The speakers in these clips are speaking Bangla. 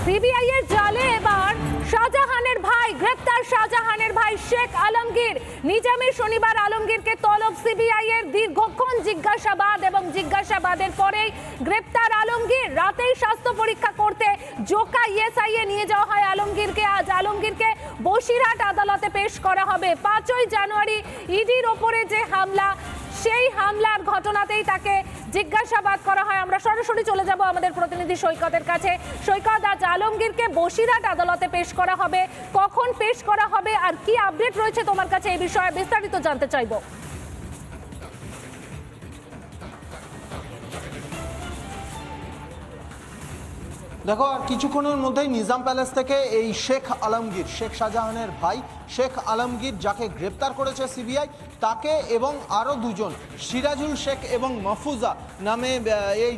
সিবিআই এর জালে এবার শাহজাহানের ভাই গ্রেপ্তার। শাহজাহানের ভাই শেখ আলমগীর। নিজামে শনিবার আলমগীরকে তলব সিবিআই এর। দীর্ঘক্ষণ জিজ্ঞাসাবাদ এবং জিজ্ঞাসাবাদের পরেই গ্রেপ্তার আলমগীর। রাতেই স্বাস্থ্য পরীক্ষা করতে জোকা ইএসআইয়ে নিয়ে যাওয়া হয় আলমগীরকে। আজ আলমগীরকে বসিরহাট আদালতে পেশ করা হবে। 5ই জানুয়ারি ইডির ওপরে যে হামলা, সেই হামলার ঘটনাতেই তাকে জিজ্ঞাসাবাদ করা হয়। আমরা সরাসরি চলে যাব আমাদের প্রতিনিধি সৈকতের কাছে। সৈকত, আজ আলমগীরকে বসিরহাট আদালতে পেশ করা হবে। কখন পেশ করা হবে আর কি আপডেট রয়েছে তোমার কাছে এই বিষয়ে বিস্তারিত জানতে চাইবো। দেখো, আর কিছুক্ষণের মধ্যেই নিজাম প্যালেস থেকে এই শেখ আলমগীর, শেখ শাহজাহানের ভাই শেখ আলমগীর, যাকে গ্রেপ্তার করেছে সিবিআই, তাকে এবং আরও দুজন সিরাজুল শেখ এবং মাহফুজা নামে এই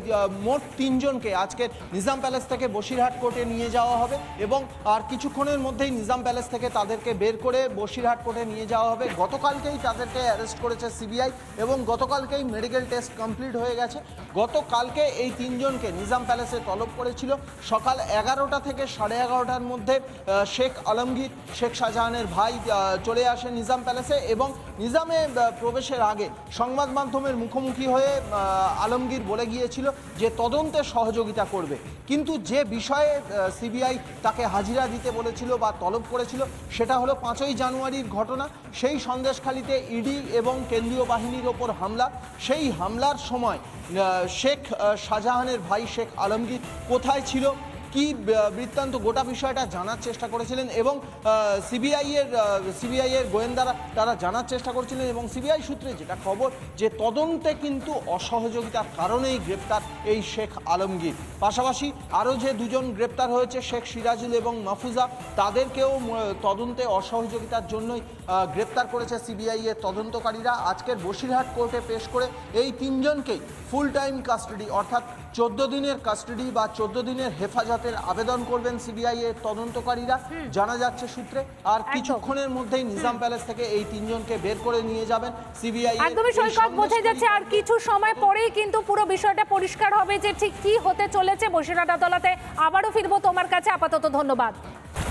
মোট 3 জনকে আজকে নিজাম প্যালেস থেকে বসিরহাট কোর্টে নিয়ে যাওয়া হবে এবং আর কিছুক্ষণের মধ্যেই নিজাম প্যালেস থেকে তাদেরকে বের করে বসিরহাট কোর্টে নিয়ে যাওয়া হবে। গতকালকেই তাদেরকে অ্যারেস্ট করেছে সিবিআই এবং গতকালকেই মেডিকেল টেস্ট কমপ্লিট হয়ে গেছে। গতকালকে এই 3 জনকে নিজাম প্যালেসে তলব করেছিল। সকাল 11টা থেকে 11:30টার মধ্যে শেখ আলমগীর, শেখ শাহজাহানের ভাই চলে আসে নিজাম প্যালেসে এবং নিজামে প্রবেশের আগে সংবাদ মাধ্যমের মুখোমুখি হয়ে আলমগীর বলে গিয়েছিল যে তদন্তে সহযোগিতা করবে। কিন্তু যে বিষয়ে সিবিআই তাকে হাজিরা দিতে বলেছিল বা তলব করেছিল সেটা হলো 5ই জানুয়ারির ঘটনা। সেই সন্দেশখালিতে ইডি এবং কেন্দ্রীয় বাহিনীর ওপর হামলা। সেই হামলার সময় শেখ শাহজাহানের ভাই শেখ আলমগীর কোথায় ছিল, কি বৃত্তান্ত, গোটা বিষয়টা জানার চেষ্টা করেছিলেন এবং সিবিআই এর গোয়েন্দারা তারা জানার চেষ্টা করছিলেন এবং সিবিআই সূত্রে যেটা খবর যে তদন্তে কিন্তু অসহযোগিতার কারণেই গ্রেপ্তার এই শেখ আলমগীর। পাশাপাশি আরও যে 2 জন গ্রেপ্তার হয়েছে শেখ সিরাজুল এবং মাহফুজা, তাদেরকেও তদন্তে অসহযোগিতার জন্যই গ্রেপ্তার করেছে সিবিআই এর তদন্তকারীরা। আজকের বসিরহাট কোর্টে পেশ করে এই 3 জনকেই ফুল টাইম কাস্টাডি অর্থাৎ 14 দিনের কাস্টাডি বা 14 দিনের হেফাজতের আবেদন করবেন সিবিআই এর তদন্তকারীরা, জানা যাচ্ছে সূত্রে। আর কিছুক্ষণের মধ্যেই নিজাম প্যালেস থেকে এই 3 জনকে বের করে নিয়ে যাবেন সিবিআই। একদমই সৈকত, বোঝা যাচ্ছে আর কিছু সময় পরেই কিন্তু পুরো বিষয়টা পরিষ্কার হবে যে ঠিক কি হতে চলেছে বসিরহাট আদালতে। আবারও ফিরবো তোমার কাছে, আপাতত ধন্যবাদ।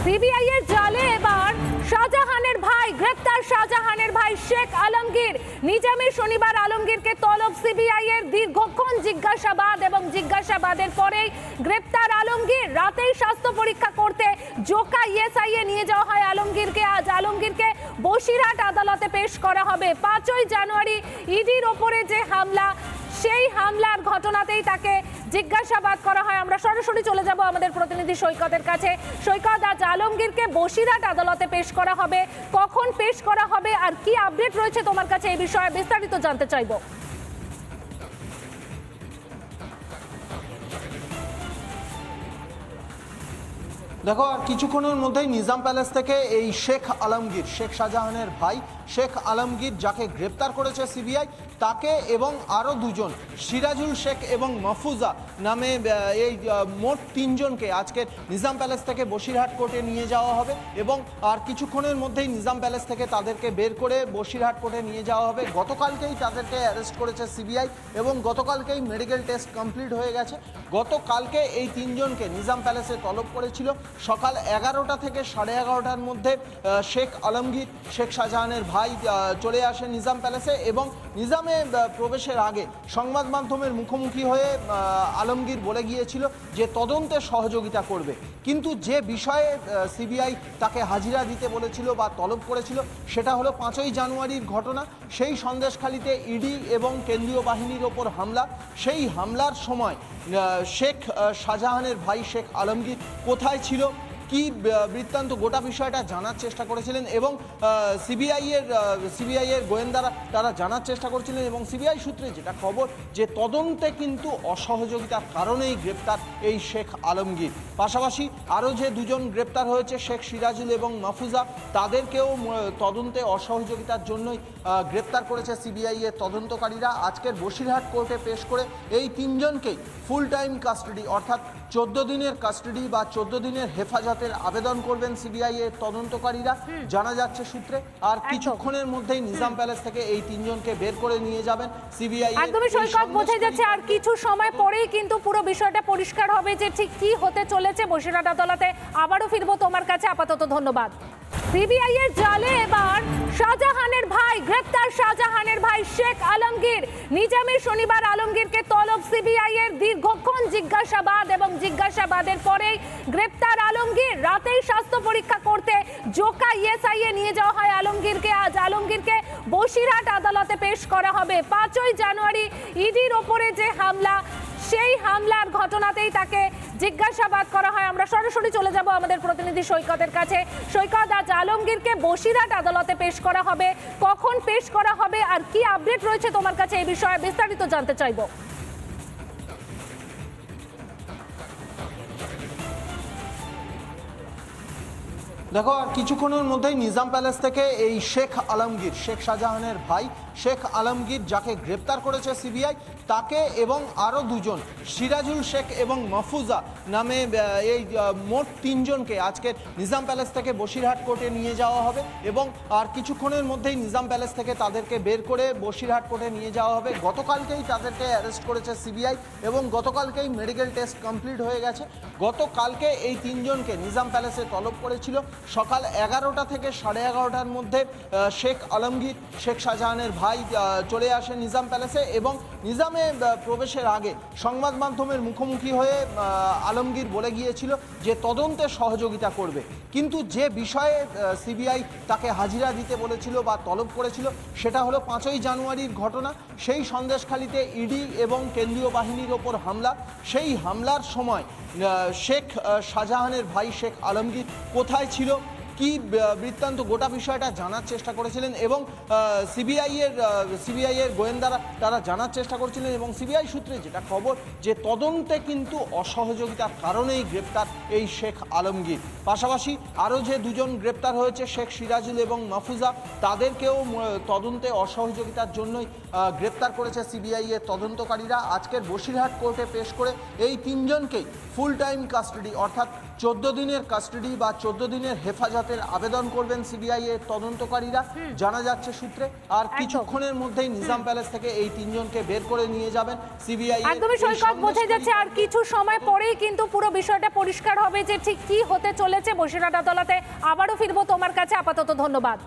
সিবিআই এর জালে এবার শাহজাহানের ভাই গ্রেপ্তার। শাহজাহানের ভাই শেখ আলমগীর। নিজামে শনিবার আলমগীরকে তলব সিবিআই এর। দীর্ঘক্ষণ জিজ্ঞাসাবাদ এবং জিজ্ঞাসাবাদের পরেই গ্রেপ্তার আলমগীর। রাতেই স্বাস্থ্য পরীক্ষা করতে জোকা ইএসআইয়ে নিয়ে যাওয়া হয় আলমগীরকে। আজ আলমগীরকে বসিরহাট আদালতে পেশ করা হবে। 5ই জানুয়ারি ইডির ওপরে যে হামলা, সেই হামলার ঘটনাতেই তাকে জিজ্ঞাসাবাদ করা হয়। আমরা সরাসরি চলে যাব আমাদের প্রতিনিধি সৈকতের কাছে। সৈকত, আজ আলমগীরকে বসিরহাট আদালতে পেশ করা হবে। কখন পেশ করা হবে আর কি আপডেট রয়েছে তোমার কাছে এই বিষয়ে বিস্তারিত জানতে চাইবো। দেখো, আর কিছুক্ষণের মধ্যেই নিজাম প্যালেস থেকে এই শেখ আলমগীর, শেখ শাহজাহানের ভাই শেখ আলমগীর, যাকে গ্রেপ্তার করেছে সিবিআই, তাকে এবং আরও 2 জন সিরাজুল শেখ এবং মাহফুজা নামে এই মোট 3 জনকে আজকে নিজাম প্যালেস থেকে বসিরহাট কোর্টে নিয়ে যাওয়া হবে এবং আর কিছুক্ষণের মধ্যেই নিজাম প্যালেস থেকে তাদেরকে বের করে বসিরহাট কোর্টে নিয়ে যাওয়া হবে। গতকালকেই তাদেরকে অ্যারেস্ট করেছে সিবিআই এবং গতকালকেই মেডিকেল টেস্ট কমপ্লিট হয়ে গেছে। গতকালকে এই 3 জনকে নিজাম প্যালেসে তলব করেছিল। সকাল 11টা থেকে 11:30টার মধ্যে শেখ আলমগীর, শেখ শাহজাহানের ভাই চলে আসে নিজাম প্যালেসে এবং নিজামে প্রবেশের আগে সংবাদ মাধ্যমের মুখোমুখি হয়ে আলমগীর বলে গিয়েছিল যে তদন্তে সহযোগিতা করবে। কিন্তু যে বিষয়ে সিবিআই তাকে হাজিরা দিতে বলেছিল বা তলব করেছিল সেটা হলো 5ই জানুয়ারির ঘটনা। সেই সন্দেশখালিতে ইডি এবং কেন্দ্রীয় বাহিনীর ওপর হামলা। সেই হামলার সময় শেখ শাহজাহানের ভাই শেখ আলমগীর কোথায় ছিল, কি বৃত্তান্ত, গোটা বিষয়টা জানার চেষ্টা করেছিলেন এবং সিবিআই এর গোয়েন্দারা তারা জানার চেষ্টা করছিলেন এবং সিবিআই সূত্রে যেটা খবর যে তদন্তে কিন্তু অসহযোগিতার কারণেই গ্রেপ্তার এই শেখ আলমগীর। পাশাপাশি আরও যে 2 জন গ্রেপ্তার হয়েছে শেখ সিরাজুল এবং মাহফুজা, তাদেরকেও তদন্তে অসহযোগিতার জন্যই গ্রেপ্তার করেছে সিবিআই এর তদন্তকারীরা। আজকের বসিরহাট কোর্টে পেশ করে এই 3 জনকেই ফুল টাইম কাস্টাডি অর্থাৎ 14 দিনের কাস্টাডি বা 14 দিনের হেফাজত হেফাজতের আবেদন করবেন সিবিআই এর তদন্তকারীরা জানা যাচ্ছে সূত্রে। আর কিছুক্ষণের মধ্যেই নিজাম প্যালেস থেকে এই তিনজনকে বের করে নিয়ে যাবেন সিবিআই। একদমই সৈকত, বোঝা যাচ্ছে আর কিছু সময় পরেই কিন্তু পুরো বিষয়টা পরিষ্কার হবে যে ঠিক কি হতে চলেছে বসিরহাট আদালতে। আবারও ফিরবো তোমার কাছে, আপাতত ধন্যবাদ। সিবিআই এর জালে এবার শাহজাহানের ভাই গ্রেপ্তার। শাহজাহানের ভাই শেখ আলমগীর। নিজামে শনিবার আলমগীরকে তলব সিবিআই এর। দীর্ঘক্ষণ জিজ্ঞাসাবাদ এবং জিজ্ঞাসাবাদের পরেই গ্রেপ্তার আলমগীর। রাতেই স্বাস্থ্য পরীক্ষা করতে জোকা ইএসআইয়ে নিয়ে যাওয়া হয় আলমগীরকে। আজ আলমগীরকে বসিরহাট আদালতে পেশ করা হবে। 5ই জানুয়ারি ইডির ওপরে যে হামলা, সেই হামলার ঘটনাতেই তাকে জিজ্ঞাসাবাদ করা হয়। আমরা সরাসরি চলে যাব আমাদের প্রতিনিধি সৈকতের কাছে। সৈকত, আজ আলমগীরকে বসিরহাট আদালতে পেশ করা হবে, কখন পেশ করা হবে আর কি আপডেট রয়েছে তোমার কাছে এই বিষয়ে বিস্তারিত জানতে চাইবো। দেখো আর কিছুক্ষণের মধ্যেই নিজাম প্যালেস থেকে এই শেখ আলমগীর, শেখ শাহজাহানের ভাই শেখ আলমগীর যাকে গ্রেপ্তার করেছে সিবিআই, তাকে এবং আরও দুজন সিরাজুল শেখ এবং মাহফুজা নামে এই মোট তিনজনকে আজকে নিজাম প্যালেস থেকে বসিরহাট কোর্টে নিয়ে যাওয়া হবে এবং আর কিছুক্ষণের মধ্যেই নিজাম প্যালেস থেকে তাদেরকে বের করে বসিরহাট কোর্টে নিয়ে যাওয়া হবে। গতকালকেই তাদেরকে অ্যারেস্ট করেছে সিবিআই এবং গতকালকেই মেডিকেল টেস্ট কমপ্লিট হয়ে গেছে। গতকালকে এই তিনজনকে নিজাম প্যালেসে তলব করেছিল। সকাল 11টা থেকে 11:30টার মধ্যে শেখ আলমগীর, শেখ শাহজাহানের ভাই চলে আসে নিজাম প্যালেসে এবং নিজামে প্রবেশের আগে সংবাদ মাধ্যমের মুখোমুখি হয়ে আলমগীর বলে গিয়েছিল যে তদন্তে সহযোগিতা করবে। কিন্তু যে বিষয়ে সিবিআই তাকে হাজিরা দিতে বলেছিল বা তলব করেছিল সেটা হলো 5ই জানুয়ারির ঘটনা। সেই সন্দেশখালিতে ইডি এবং কেন্দ্রীয় বাহিনীর ওপর হামলা। সেই হামলার সময় শেখ শাহজাহানের ভাই শেখ আলমগীর কোথায় ছিল, কি বৃত্তান্ত, গোটা বিষয়টা জানার চেষ্টা করেছিলেন এবং সিবিআই এর গোয়েন্দারা তারা জানার চেষ্টা করেছিলেন এবং সিবিআই সূত্রে যেটা খবর যে তদন্তে কিন্তু অসহযোগিতার কারণেই গ্রেপ্তার এই শেখ আলমগীর। পাশাপাশি আরও যে দুজন গ্রেপ্তার হয়েছে শেখ সিরাজুল এবং মাহফুজা, তাদেরকেও তদন্তে অসহযোগিতার জন্যই গ্রেপ্তার করেছে সিবিআই এর তদন্তকারীরা। আজকের বসিরহাট কোর্টে পেশ করে এই তিনজনকেই ফুল টাইম কাস্টাডি অর্থাৎ 14 দিনের কাস্টাডি বা 14 দিনের হেফাজতের আবেদন করবেন সিবিআই এর তদন্তকারীরা জানা যাচ্ছে সূত্রে। আর কিছুক্ষণের মধ্যেই নিজাম প্যালেস থেকে এই তিনজনকে বের করে নিয়ে যাবেন সিবিআই। একদমই সৈকত, বোঝা যাচ্ছে আর কিছু সময় পরেই কিন্তু পুরো বিষয়টা পরিষ্কার হবে যে ঠিক কি হতে চলেছে বসিরহাট আদালতে। আবারও ফিরবো তোমার কাছে, আপাতত ধন্যবাদ।